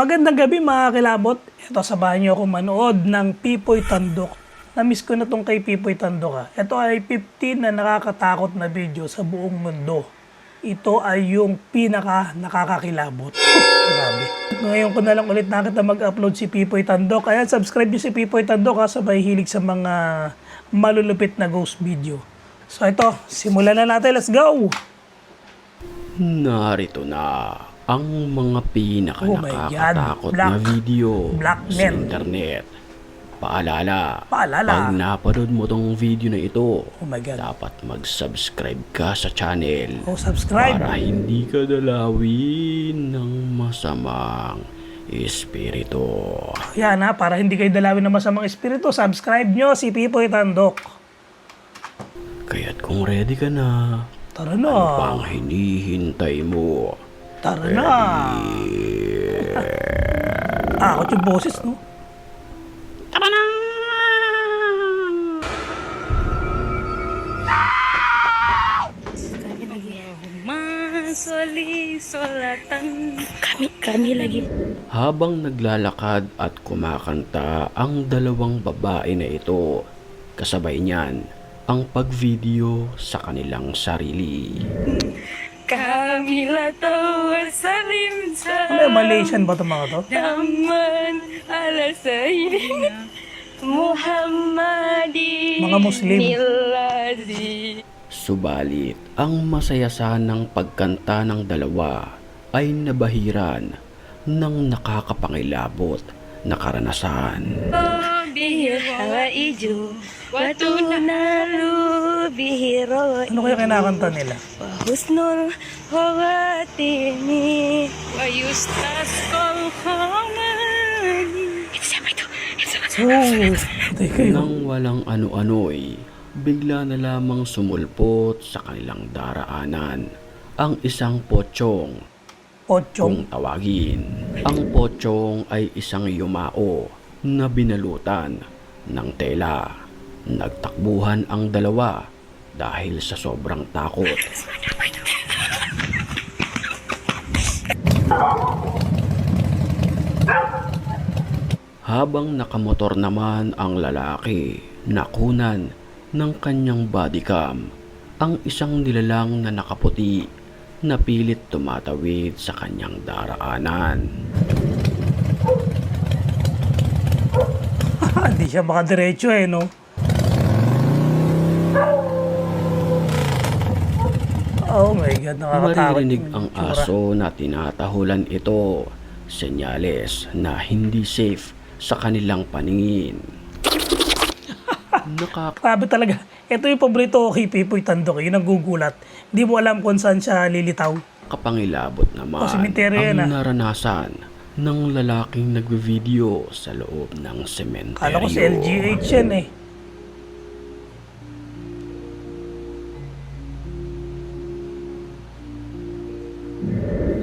Magandang gabi mga kilabot. Ito, sabahan niyo ako manood ng Pipoy Tandok. Namiss ko na tong kay Pipoy Tandok. Ito ay 15 na nakakatakot na video sa buong mundo. Ito ay yung pinaka nakakakilabot. Grabe. Ngayon ko na lang ulit nakita mag-upload si Pipoy Tandok. Kaya subscribe niyo si Pipoy Tandok sabay hilig sa mga malulupit na ghost video. So ito, simulan na natin. Let's go! Narito na ang mga pinaka-nakakatakot na video sa internet. Paalala, pag napanood mo tong video na ito, dapat mag-subscribe ka sa channel subscribe para hindi ka dalawin ng masamang espiritu. Yan para hindi kayo dalawin ng masamang espiritu, subscribe nyo si Pipoy Tandok. Kaya't kung ready ka na, tara na. Ano pang hinihintay mo? Tara na. Takot yung boses, no? Tara na! Kami lagi. Habang naglalakad at kumakanta ang dalawang babae na ito, kasabay niyan ang pag-video sa kanilang sarili. Kami latawa sa limsa. Ano, Malaysian ba itong mga to? Daman alasayin. Muhammadi. Mga Muslim. Miladi. Subalit, ang masaya sanang pagkanta ng dalawa ay nabahiran ng nakakapangilabot na karanasan. Bihira iju. Watunalu bihiro. Ano kaya kinakanta nila? Husnul hawatini. Wayustas kol hamani. Ito siya ito. Patay kayo. Nang walang ano-ano'y, bigla na lamang sumulpot sa kanilang daraanan ang isang pochong. Pochong. Kung tawagin, ang pochong ay isang yumao na binalutan ng tela. Nagtakbuhan ang dalawa dahil sa sobrang takot. Habang nakamotor naman ang lalaki, nakunan ng kanyang bodycam ang isang nilalang na nakaputi na pilit tumatawid sa kanyang daraanan. Hindi siya makadiretso no? Oh my God, nakakatakot. Maririnig yung ang itsura. aso na tinatahulan ito, senyales na hindi safe sa kanilang paningin. Grabe talaga. Ito yung paborito ko kay Pipoy Tandok. Yun ang gugulat. Hindi mo alam kung saan siya lilitaw. Kapangilabot naman sementeryo yan, ang naranasan ng lalaking nagbe-video sa loob ng sementeryo. Kala ko si LGH yan eh.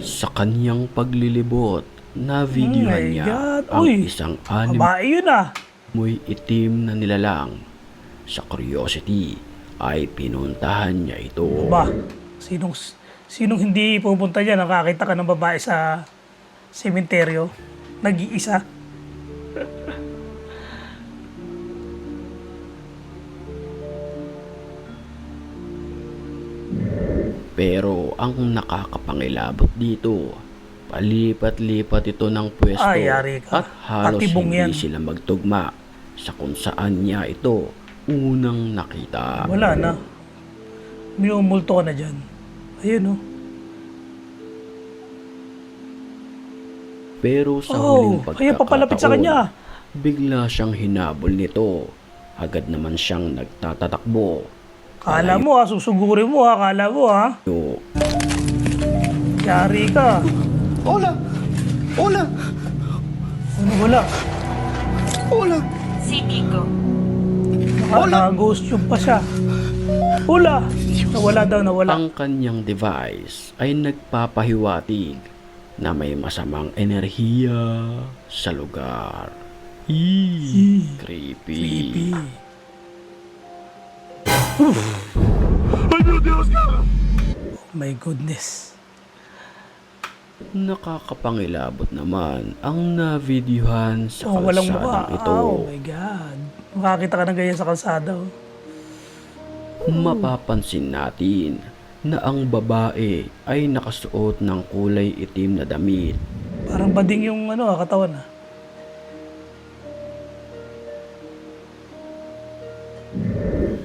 Sa kanyang paglilibot, na-videohan niya God. ang Uy, isang babae yun animoy itim na nilalang. Sa curiosity ay pinuntahan niya ito. Ba, sinong hindi pupunta dyan? Nakakita ka ng babae sa sementeryo. Nag-iisa. Pero ang nakakapangilabot dito, palipat-lipat ito ng pwesto Ay, yari ka. at halos Patibong hindi yan. sila magtugma sa kung saan niya ito unang nakita. Wala na. Minumulto ka na dyan. Ayun Pero sa huling ayun, papalapit sa kanya. bigla siyang hinabol nito. Agad naman siyang nagtatatakbo. Kala mo susugurin mo kala mo Yo, Yari ka. Hola! Hola! Ano wala? Hola! Si Kiko. Naka-ghost tube pa siya. Wala! Nawala daw, nawala. ang kanyang device ay nagpapahiwatig na may masamang enerhiya sa lugar. Creepy. My goodness. Nakakapangilabot naman ang navideohan sa walang mukha. kalsadang ito. Oh my God. Makakita ka ng ganyan sa kalsada. Oh. Mapapansin natin na ang babae ay nakasuot ng kulay itim na damit. Parang bading yung katawan ah.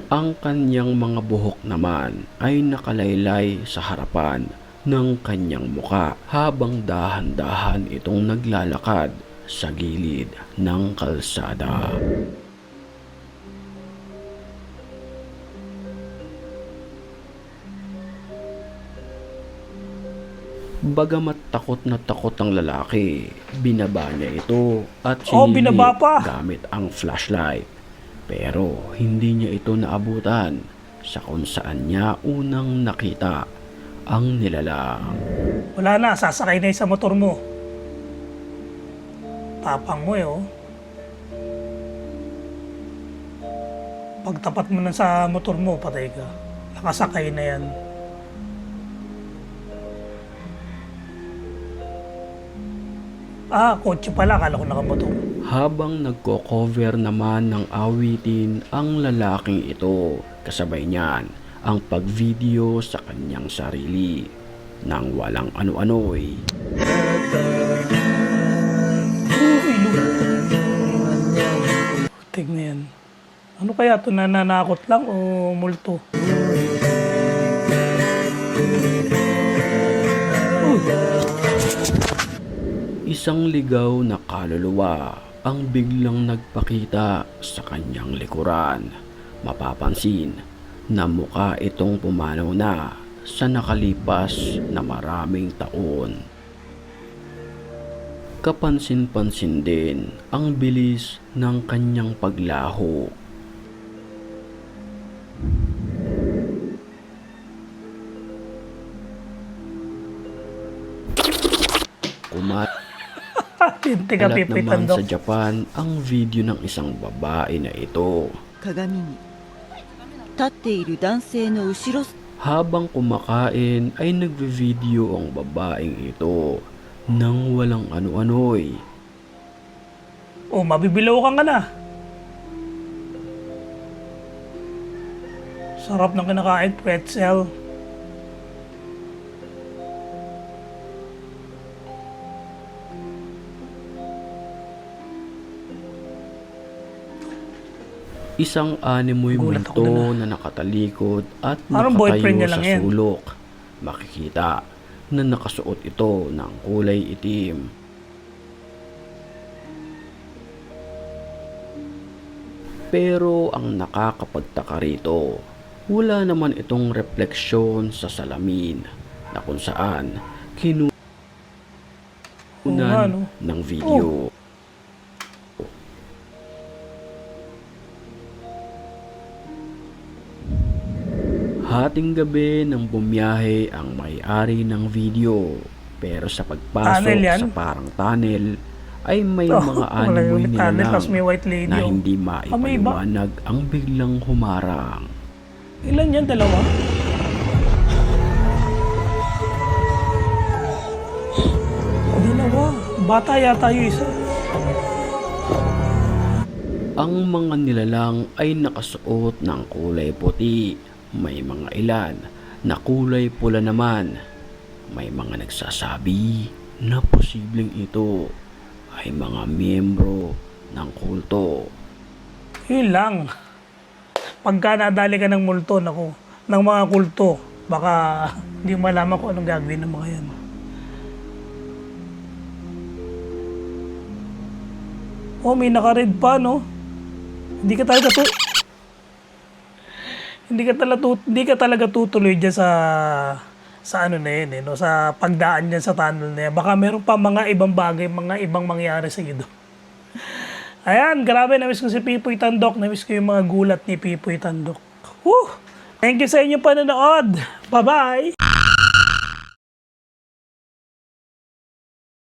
Ang kanyang mga buhok naman ay nakalaylay sa harapan ng kanyang muka habang dahan-dahan itong naglalakad sa gilid ng kalsada. Bagamat takot na takot ang lalaki, binaba niya ito at binaba pa. gamit ang flashlight. Pero hindi niya ito naabutan sa kung saan niya unang nakita ang nilalang. Wala na, sasakay na sa motor mo. Tapang mo oh. Pagtapat mo na sa motor mo, patay ka. Nakasakay na yan. Kotse pala, akala ko nakamotor. Habang nagko-cover naman ng awitin ang lalaking ito, kasabay niyan ang pag-video sa kanyang sarili nang walang ano-ano'y. Tig na yan. Ano kaya ito, nananakot lang o multo? Isang ligaw na kaluluwa ang biglang nagpakita sa kanyang likuran. Mapapansin na mukha itong pumanaw na sa nakalipas na maraming taon. Kapansin-pansin din ang bilis ng kanyang paglaho. Kalat naman sa Japan ang video ng isang babae na ito. Habang kumakain ay nagve-video ang babaeng ito nang walang ano-ano'y. Mabibilaw ka na. Sarap ng kinakain, pretzel. Isang animoy multo na nakatalikod at parang boyfriend nakatayo niya lang sa yan. sulok. Makikita na nakasuot ito ng kulay itim. Pero ang nakakapagtaka rito, wala naman itong refleksyon sa salamin na kung saan kinunan ng video. Hating gabi nang bumiyahe ang may-ari ng video, pero sa pagpasok sa parang tunnel ay may mga animoy nilalang na hindi maipaliwanag ang biglang humarang. Ilan yan? Dalawa? Dalawa. Bata yata yung isa. Ang mga nilalang ay nakasuot ng kulay puti. May mga ilan na kulay pula naman. May mga nagsasabi na posibleng ito ay mga miyembro ng kulto. Yun lang. Pagka nadali ka ng multo, ng mga kulto, baka hindi mo malaman kung anong gagawin ng mga yan. May naka-red pa, no? Hindi ka talaga tutuloy dyan sa ano na yun, no? Sa pagdaan dyan sa tunnel na yan. Baka meron pa mga ibang bagay, mga ibang mangyari sa iyo doon. Ayan, grabe, na-miss ko si Pipoy Tandok. Na-miss ko yung mga gulat ni Pipoy Tandok. Woo! Thank you sa inyong panonood. Bye-bye!